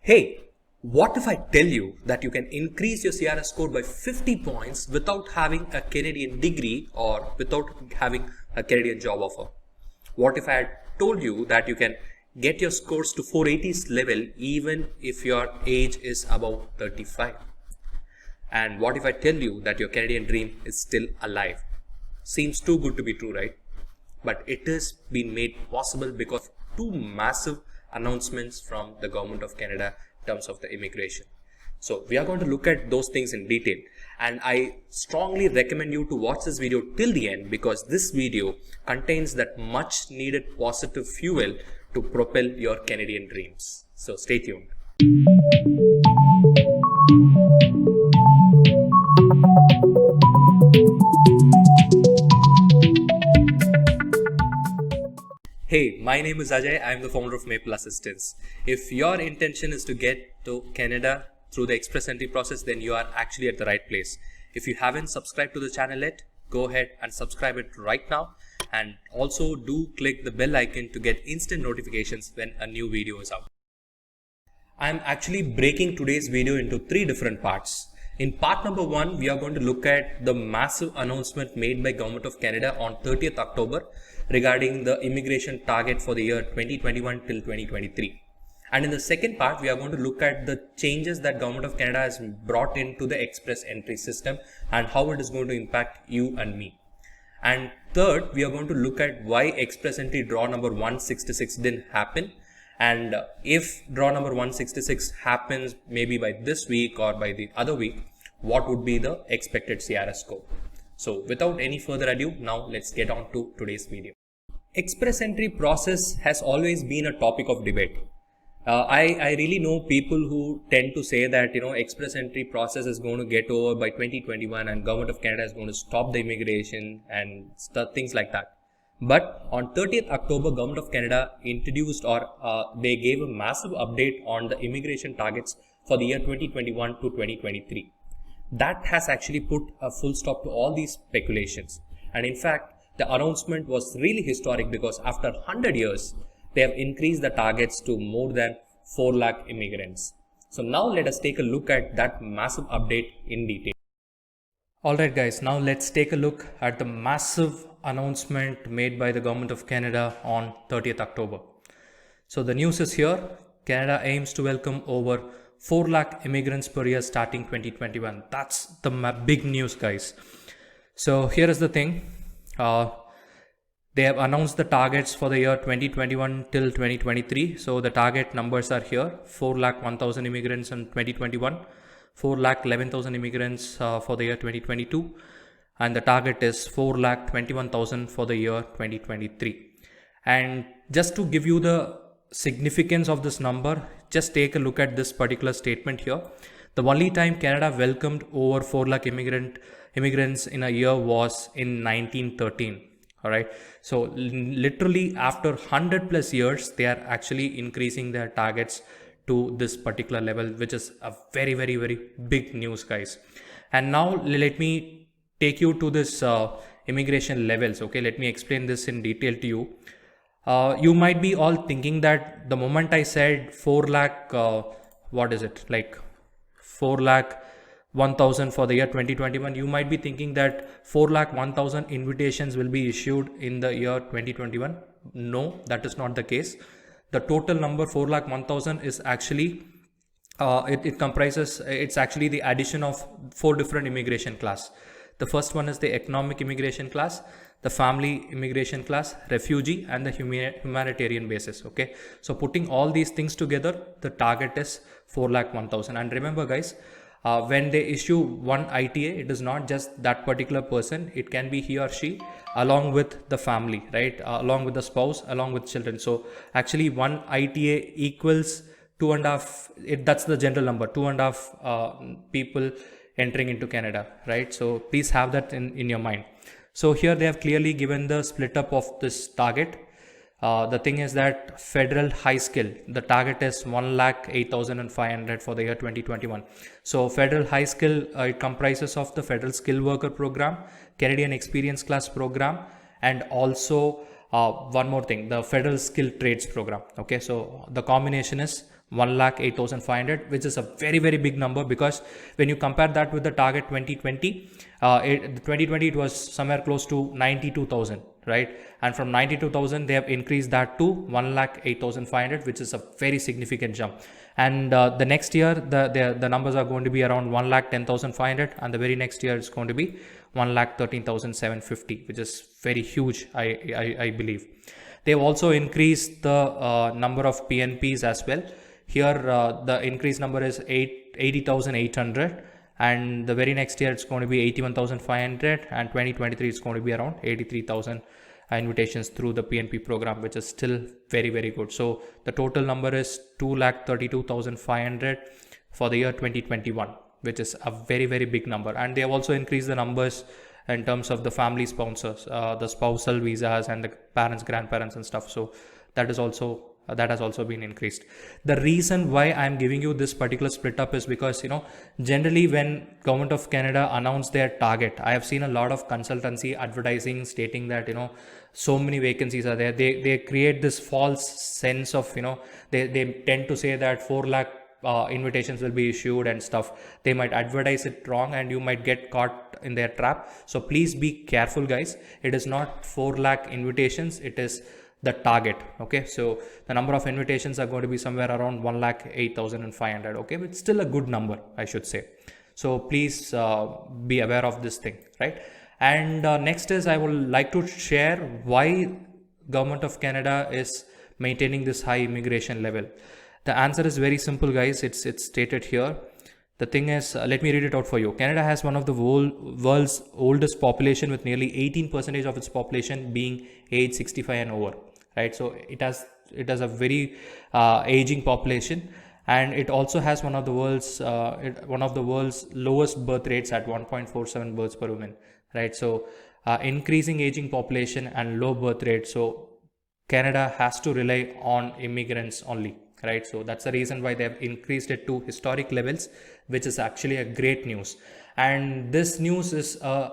Hey, what if I tell you that you can increase your CRS score by 50 points without having a Canadian degree or without having a Canadian job offer? What if I had told you that you can get your scores to 480s level even if your age is above 35? And what if I tell you that your Canadian dream is still alive? Seems too good to be true, right? But it has been made possible because of two massive announcements from the government of Canada in terms of the immigration. So we are going to look at those things in detail, and I strongly recommend you to watch this video till the end because this video contains that much needed positive fuel to propel your Canadian dreams. So stay tuned. Hey, my name is Ajay. I am the founder of Maple Assistance. If your intention is to get to Canada through the express entry process, then you are actually at the right place. If you haven't subscribed to the channel yet, go ahead and subscribe it right now. And also do click the bell icon to get instant notifications when a new video is out. I am actually breaking today's video into three different parts. In part number 1, we are going to look at the massive announcement made by Government of Canada on 30th October regarding the immigration target for the year 2021 till 2023. And in the second part, we are going to look at the changes that Government of Canada has brought into the express entry system and how it is going to impact you and me. And third, we are going to look at why express entry draw number 166 didn't happen. And if draw number 166 happens maybe by this week or by the other week, what would be the expected CRS score? So without any further ado, now let's get on to today's video. Express entry process has always been a topic of debate. I really know people who tend to say that, express entry process is going to get over by 2021 and Government of Canada is going to stop the immigration and things like that. But on 30th October, Government of Canada introduced or they gave a massive update on the immigration targets for the year 2021 to 2023. That has actually put a full stop to all these speculations. And in fact, the announcement was really historic because after 100 years, they have increased the targets to more than 4 lakh immigrants. So now let us take a look at that massive update in detail. Alright guys, now let's take a look at the massive announcement made by the Government of Canada on 30th October. So the news is here. Canada aims to welcome over 4 lakh immigrants per year starting 2021. That's the big news, guys. So here is the thing. They have announced the targets for the year 2021 till 2023. So the target numbers are here. 4 lakh 1,000 immigrants in 2021. 4 lakh 11,000 immigrants for the year 2022. And the target is 4 lakh 21,000 for the year 2023. And just to give you the significance of this number, just take a look at this particular statement here. The only time Canada welcomed over 4 lakh immigrants in a year was in 1913. All right. So literally after 100 plus years, they are actually increasing their targets to this particular level, which is a very, very, very big news, guys. And now let me take you to this immigration levels. Okay, let me explain this in detail to you. You might be all thinking that the moment I said 4 lakh, what is it like 4 lakh 1,000 for the year 2021, you might be thinking that 4 lakh 1,000 invitations will be issued in the year 2021. No, that is not the case. The total number 4 lakh 1,000 is actually it's actually the addition of 4 different immigration class. The first one is the economic immigration class, the family immigration class, refugee, and the humanitarian basis. Okay, so putting all these things together, the target is 4 lakh 1,000. And remember, guys, when they issue one ITA, it is not just that particular person. It can be he or she along with the family, right? Along with the spouse, along with children. So actually one ITA equals 2.5, that's the general number, 2.5 people entering into Canada, right? So please have that in your mind. So here they have clearly given the split up of this target. The thing is that federal high skill, the target is 1,08,500 for the year 2021. So federal high skill, it comprises of the federal skill worker program, Canadian experience class program, and also one more thing, the federal skill trades program. Okay, so the combination is 1,08,500, which is a very, very big number, because when you compare that with the target 2020, 2020 it was somewhere close to 92,000, right? And from 92,000 they have increased that to 1,08,500, which is a very significant jump. And the next year the numbers are going to be around 1,10,500, and the very next year it's going to be 1,13,750, which is very huge, I believe. They've also increased the number of PNPs as well. Here the increased number is 80,800, and the very next year it's going to be 81,500, and 2023 it's going to be around 83,000 invitations through the PNP program, which is still very, very good. So the total number is 2,32,500 for the year 2021, which is a very, very big number. And they have also increased the numbers in terms of the family sponsors, the spousal visas, and the parents, grandparents and stuff. So that is also that has also been increased. The reason why I'm giving you this particular split up is because, generally when Government of Canada announce their target, I have seen a lot of consultancy advertising stating that, so many vacancies are there. They create this false sense of, they tend to say that 4 lakh invitations will be issued and stuff. They might advertise it wrong and you might get caught in their trap. So please be careful, guys. It is not 4 lakh invitations, it is the target. Okay, so the number of invitations are going to be somewhere around 1,08,500. okay, but still a good number, I should say. So please be aware of this thing, right? And next is, I would like to share why Government of Canada is maintaining this high immigration level. The answer is very simple, guys. It's stated here. The thing is, let me read it out for you. Canada has one of the world's oldest population, with nearly 18% of its population being age 65 and over, right? So it has a very aging population, and it also has one of the world's lowest birth rates at 1.47 births per woman, right? So increasing aging population and low birth rate, so Canada has to rely on immigrants only, right? So that's the reason why they have increased it to historic levels, which is actually a great news. And this news is a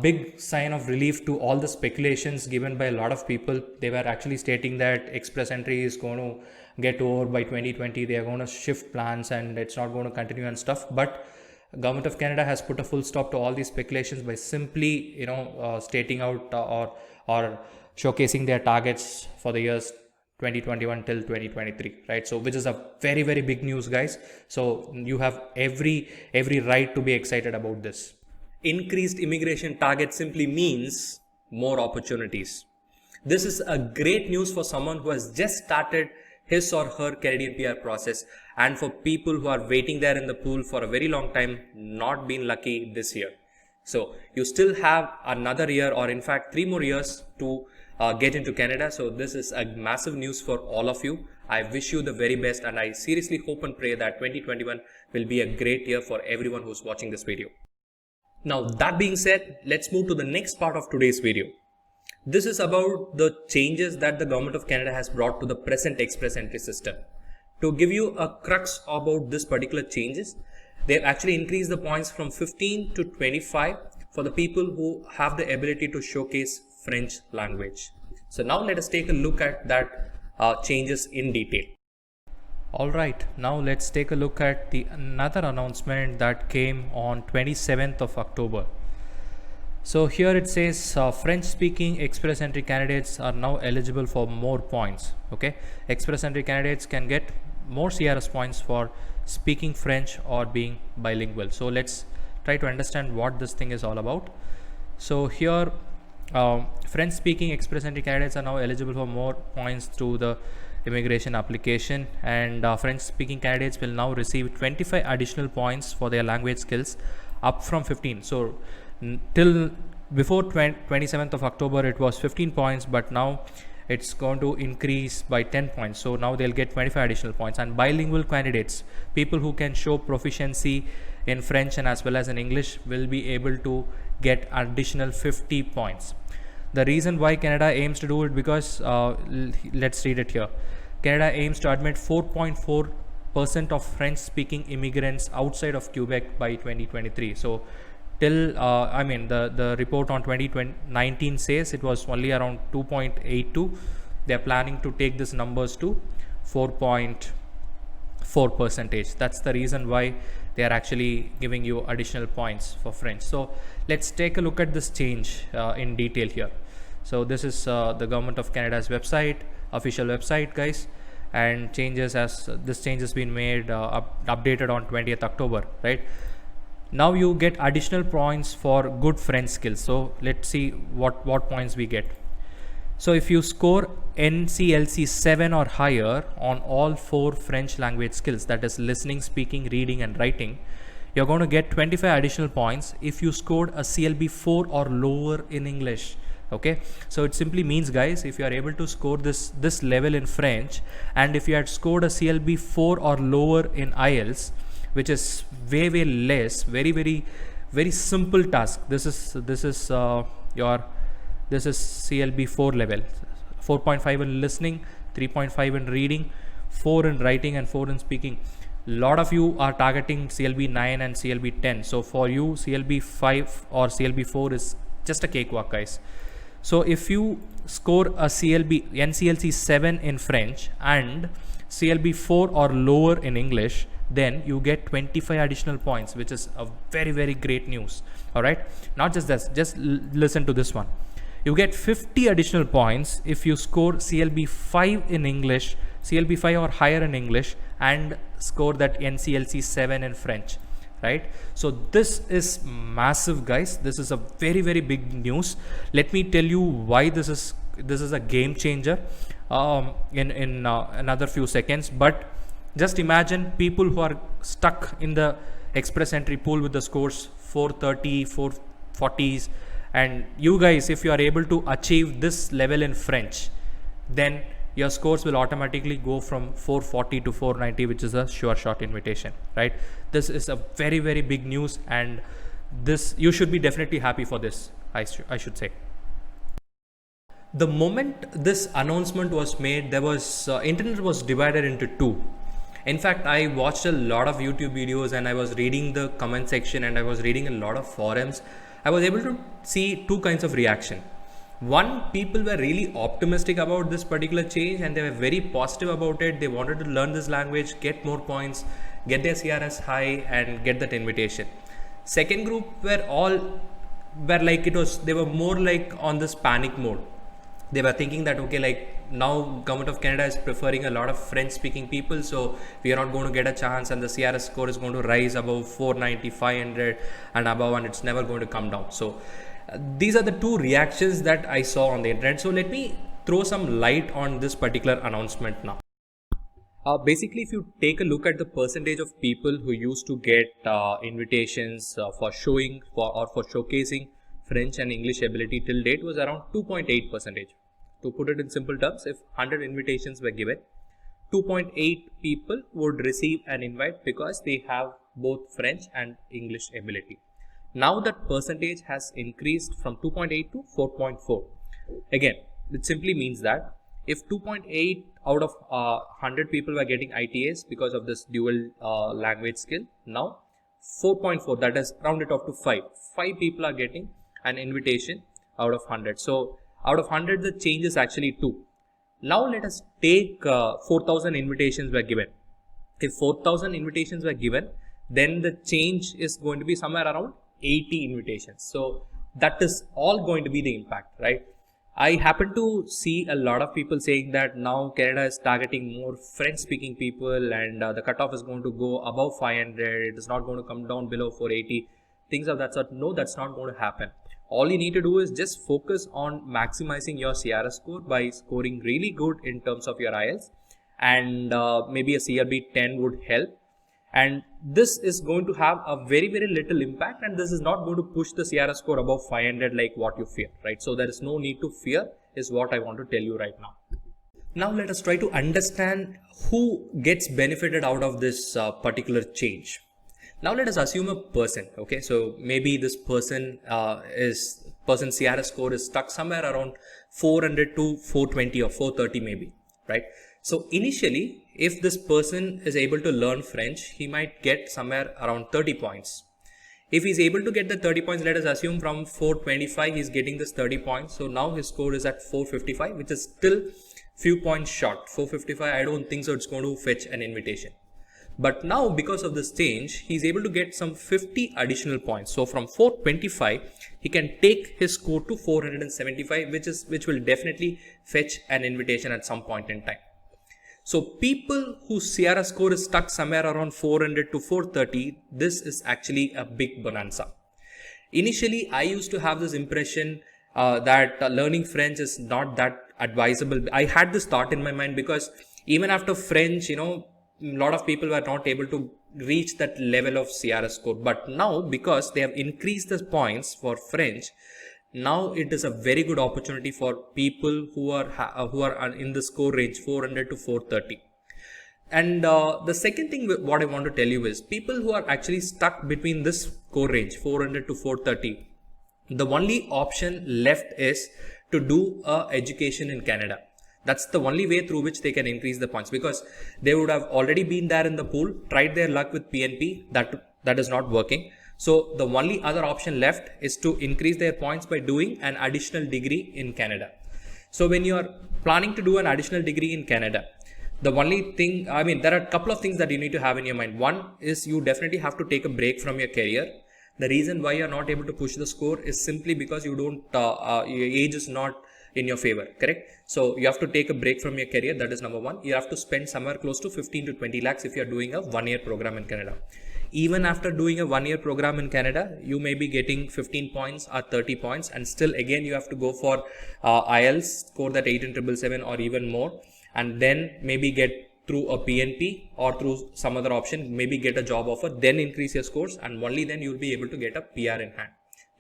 big sign of relief to all the speculations given by a lot of people. They were actually stating that express entry is going to get over by 2020. They are going to shift plans and it's not going to continue and stuff. But Government of Canada has put a full stop to all these speculations by simply, stating out or showcasing their targets for the years 2021 till 2023, right? So which is a very, very big news, guys. So you have every right to be excited about this. Increased immigration target simply means more opportunities. This is a great news for someone who has just started his or her Canadian PR process, and for people who are waiting there in the pool for a very long time, not been lucky this year. So you still have another year, or in fact 3 more years to get into Canada. So this is a massive news for all of you. I wish you the very best, and I seriously hope and pray that 2021 will be a great year for everyone who's watching this video. Now that being said, let's move to the next part of today's video. This is about the changes that the Government of Canada has brought to the present express entry system. To give you a crux about this particular changes, they've actually increased the points from 15 to 25 for the people who have the ability to showcase French language. So now let us take a look at that changes in detail. Alright, now let's take a look at another announcement that came on 27th of October. So here it says French speaking express entry candidates are now eligible for more points. Okay, express entry candidates can get more CRS points for speaking French or being bilingual. So let's try to understand what this thing is all about. So here French speaking express entry candidates are now eligible for more points through the immigration application, and French speaking candidates will now receive 25 additional points for their language skills, up from 15. So till before 27th of October it was 15 points, but now it's going to increase by 10 points. So now they'll get 25 additional points. And bilingual candidates, people who can show proficiency in French and as well as in English, will be able to get additional 50 points. The reason why Canada aims to do it, because let's read it here. Canada aims to admit 4.4% of French speaking immigrants outside of Quebec by 2023. So till the report on 2019 says it was only around 2.82. They are planning to take these numbers to 4.4%. 4%. That's the reason why they are actually giving you additional points for French. So let's take a look at this change in detail here. So this is the Government of Canada's website, official website, guys, and this change has been made updated on 20th October, right? Now you get additional points for good French skills. So let's see what points we get. So if you score NCLC 7 or higher on all 4 French language skills, that is listening, speaking, reading and writing, you're going to get 25 additional points if you scored a CLB 4 or lower in English. Okay, so it simply means, guys, if you are able to score this level in French, and if you had scored a CLB 4 or lower in IELTS, which is way less, very simple task. This is CLB 4 level, 4.5 in listening, 3.5 in reading, 4 in writing and 4 in speaking. A lot of you are targeting CLB 9 and CLB 10. So for you, CLB 5 or CLB 4 is just a cakewalk, guys. So if you score a NCLC 7 in French and CLB 4 or lower in English, then you get 25 additional points, which is a very great news. All right, not just this, just listen to this one. You get 50 additional points if you score CLB 5 in English, CLB 5 or higher in English, and score that NCLC 7 in French, right? So this is massive, guys. This is a very big news. Let me tell you why this is a game changer in another few seconds. But just imagine people who are stuck in the express entry pool with the scores 430, 440s. And you guys, if you are able to achieve this level in French, then your scores will automatically go from 440 to 490, which is a sure shot invitation, right? This is a very big news, and this, you should be definitely happy for this, I should say. The moment this announcement was made, there was internet was divided into two. In fact, I watched a lot of YouTube videos, and I was reading the comment section, and I was reading a lot of forums. I was able to see two kinds of reaction. One, people were really optimistic about this particular change, and they were very positive about it. They wanted to learn this language, get more points, get their CRS high, and get that invitation. Second group were like, they were more like on this panic mode. They were thinking that, okay, like now Government of Canada is preferring a lot of French speaking people, so we are not going to get a chance, and the CRS score is going to rise above 490, 500 and above, and it's never going to come down. So these are the two reactions that I saw on the internet. So let me throw some light on this particular announcement now. Basically, if you take a look at the percentage of people who used to get invitations for showcasing French and English ability till date, was around 2.8%. To put it in simple terms, if 100 invitations were given, 2.8 people would receive an invite because they have both French and English ability. Now that percentage has increased from 2.8 to 4.4. Again, it simply means that if 2.8 out of 100 people were getting ITAs because of this dual language skill, now 4.4, that is rounded off to 5 people are getting an invitation out of 100. So out of 100, the change is actually 2. Now let us take 4,000 invitations were given. If 4,000 invitations were given, then the change is going to be somewhere around 80 invitations. So that is all going to be the impact, right? I happen to see a lot of people saying that now Canada is targeting more French speaking people, and the cutoff is going to go above 500. It is not going to come down below 480. Things of that sort. No, that's not going to happen. All you need to do is just focus on maximizing your CRS score by scoring really good in terms of your IELTS, and maybe a CLB 10 would help. And this is going to have a very little impact, and this is not going to push the CRS score above 500 like what you fear, right? So there is no need to fear, is what I want to tell you right now. Now let us try to understand who gets benefited out of this particular change. Now let us assume a person, okay? So maybe this person CRS score is stuck somewhere around 400 to 420 or 430 maybe, right? So initially, if this person is able to learn French, he might get somewhere around 30 points. If he's able to get the 30 points, let us assume from 425, he's getting this 30 points. So now his score is at 455, which is still few points short. 455, I don't think so it's going to fetch an invitation. But now because of this change, he's able to get some 50 additional points. So from 425, he can take his score to 475, which will definitely fetch an invitation at some point in time. So people whose CRS score is stuck somewhere around 400 to 430, this is actually a big bonanza. Initially, I used to have this impression that learning French is not that advisable. I had this thought in my mind because even after French, a lot of people were not able to reach that level of CRS score. But now, because they have increased the points for French, now it is a very good opportunity for people who are in the score range 400 to 430. And the second thing what I want to tell you is people who are actually stuck between this score range 400 to 430, the only option left is to do a education in Canada. That's the only way through which they can increase the points, because they would have already been there in the pool, tried their luck with PNP, that is not working. So the only other option left is to increase their points by doing an additional degree in Canada. So when you are planning to do an additional degree in Canada, the only thing, there are a couple of things that you need to have in your mind. One is you definitely have to take a break from your career. The reason why you are not able to push the score is simply because you don't, your age is not in your favor, correct? So you have to take a break from your career. That is number one. You have to spend somewhere close to 15 to 20 lakhs if you are doing a 1-year program in Canada. Even after doing a 1-year program in Canada, you may be getting 15 points or 30 points, and still again you have to go for IELTS, score that 8 in 777 or even more, and then maybe get through a PNP or through some other option, maybe get a job offer, then increase your scores, and only then you will be able to get a PR in hand.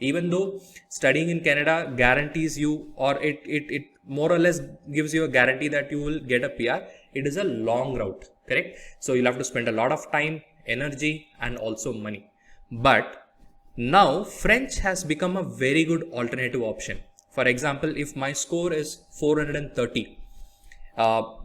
Even though studying in Canada guarantees you, or it more or less gives you a guarantee that you will get a PR, it is a long route, correct? So you'll have to spend a lot of time, energy, and also money. But now French has become a very good alternative option. For example, if my score is 430,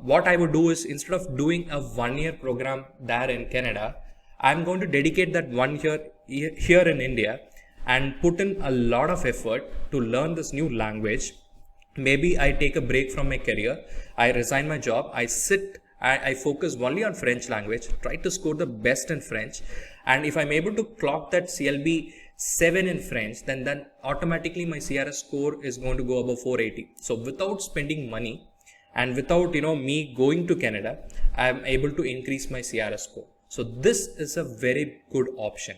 what I would do is, instead of doing a 1-year program there in Canada, I'm going to dedicate that 1 year here in India and put in a lot of effort to learn this new language. Maybe I take a break from my career, I resign my job, I focus only on French language, try to score the best in French, and if I'm able to clock that CLB 7 in French, then automatically my CRS score is going to go above 480. So without spending money and without me going to Canada, I'm able to increase my CRS score. So this is a very good option.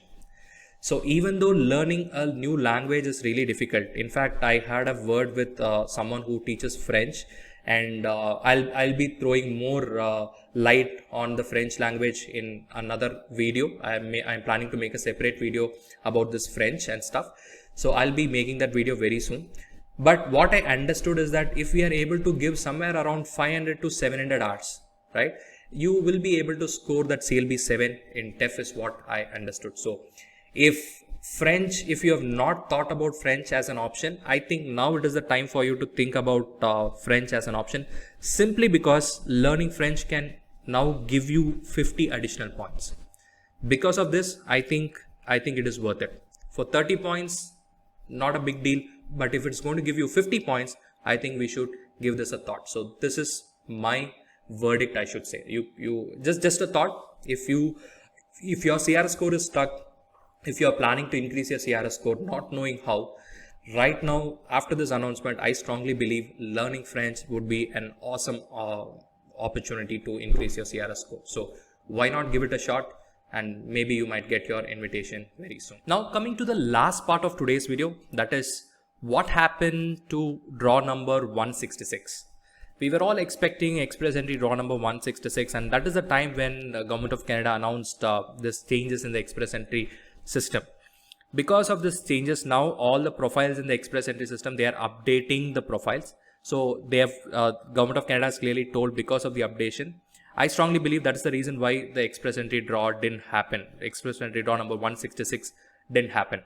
So even though learning a new language is really difficult, in fact, I had a word with someone who teaches French, and I'll be throwing more light on the French language in another video. I'm planning to make a separate video about this French and stuff. So I'll be making that video very soon. But what I understood is that if we are able to give somewhere around 500 to 700 hours, right, you will be able to score that CLB 7 in TEF is what I understood. So if you have not thought about French as an option, I think now it is the time for you to think about French as an option, simply because learning French can now give you 50 additional points. Because of this, I think it is worth it. For 30 points, not a big deal, but if it's going to give you 50 points, I think we should give this a thought. So this is my verdict, I should say. You just a thought. If your CRS score is stuck, if you are planning to increase your CRS score, not knowing how, right now after this announcement, I strongly believe learning French would be an awesome opportunity to increase your CRS score. So why not give it a shot, and maybe you might get your invitation very soon. Now coming to the last part of today's video, that is what happened to draw number 166. We were all expecting express entry draw number 166, and that is the time when the Government of Canada announced this changes in the express entry system. Because of this changes, now all the profiles in the express entry system, they are updating the profiles. So they have Government of Canada has clearly told, because of the updation, I strongly believe that is the reason why the express entry draw didn't happen. Express entry draw number 166 didn't happen.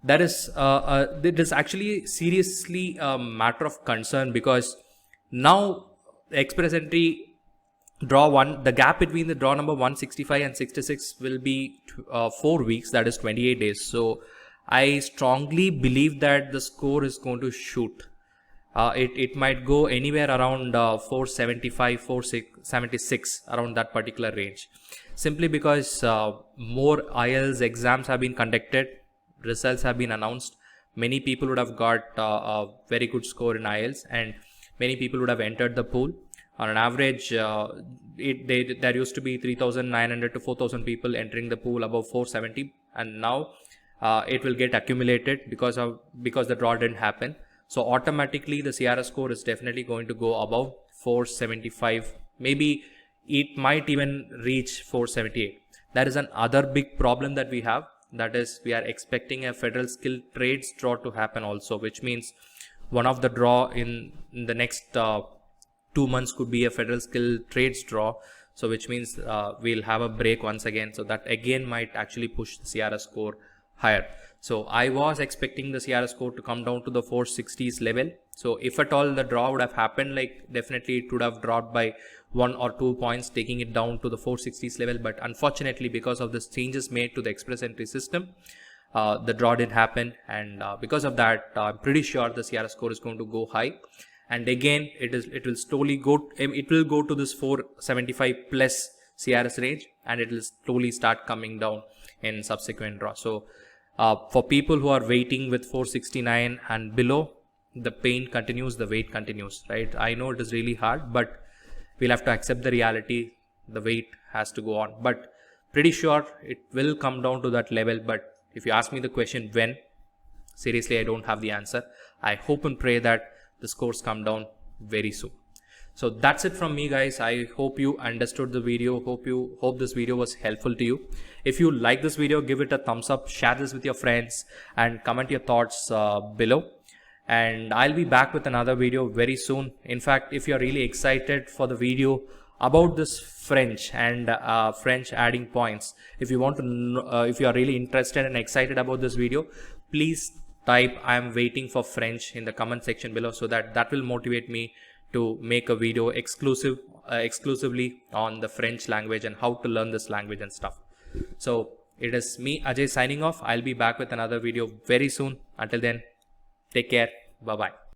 That is it is actually seriously a matter of concern, because now the express entry draw 1, the gap between the draw number 165 and 66 will be 4 weeks, that is 28 days. So I strongly believe that the score is going to shoot. It might go anywhere around 475, 476, around that particular range. simply because more IELTS exams have been conducted, results have been announced. Many people would have got a very good score in IELTS, and many people would have entered the pool. On an average, there used to be 3,900 to 4,000 people entering the pool above 470, and now it will get accumulated because the draw didn't happen. So automatically the CRS score is definitely going to go above 475. Maybe it might even reach 478. That is another big problem that we have. That is, we are expecting a federal skilled trades draw to happen also, which means one of the draw in the next 2 months could be a federal skilled trades draw. So which means we'll have a break once again. So that again might actually push the CRS score higher. So I was expecting the CRS score to come down to the 460s level. So if at all the draw would have happened, like definitely it would have dropped by 1 or 2 points, taking it down to the 460s level. But unfortunately, because of the changes made to the express entry system, the draw didn't happen, and because of that, I'm pretty sure the CRS score is going to go high. And again, it will slowly go. It will go to this 475 plus CRS range, and it will slowly start coming down in subsequent draw. So for people who are waiting with 469 and below, the pain continues, the wait continues, right? I know it is really hard, but we'll have to accept the reality. The wait has to go on, but pretty sure it will come down to that level. But if you ask me the question when, seriously, I don't have the answer. I hope and pray that the scores come down very soon. So that's it from me, guys. I hope you understood the video. Hope this video was helpful to you. If you like this video, give it a thumbs up, share this with your friends, and comment your thoughts below. And I'll be back with another video very soon. In fact, if you're really excited for the video about this French and French adding points, if you want to know, if you are really interested and excited about this video, please type "I'm waiting for French" in the comment section below, so that will motivate me to make a video exclusively on the French language and how to learn this language and stuff. So it is me, Ajay, signing off. I'll be back with another video very soon. Until then, take care. Bye bye.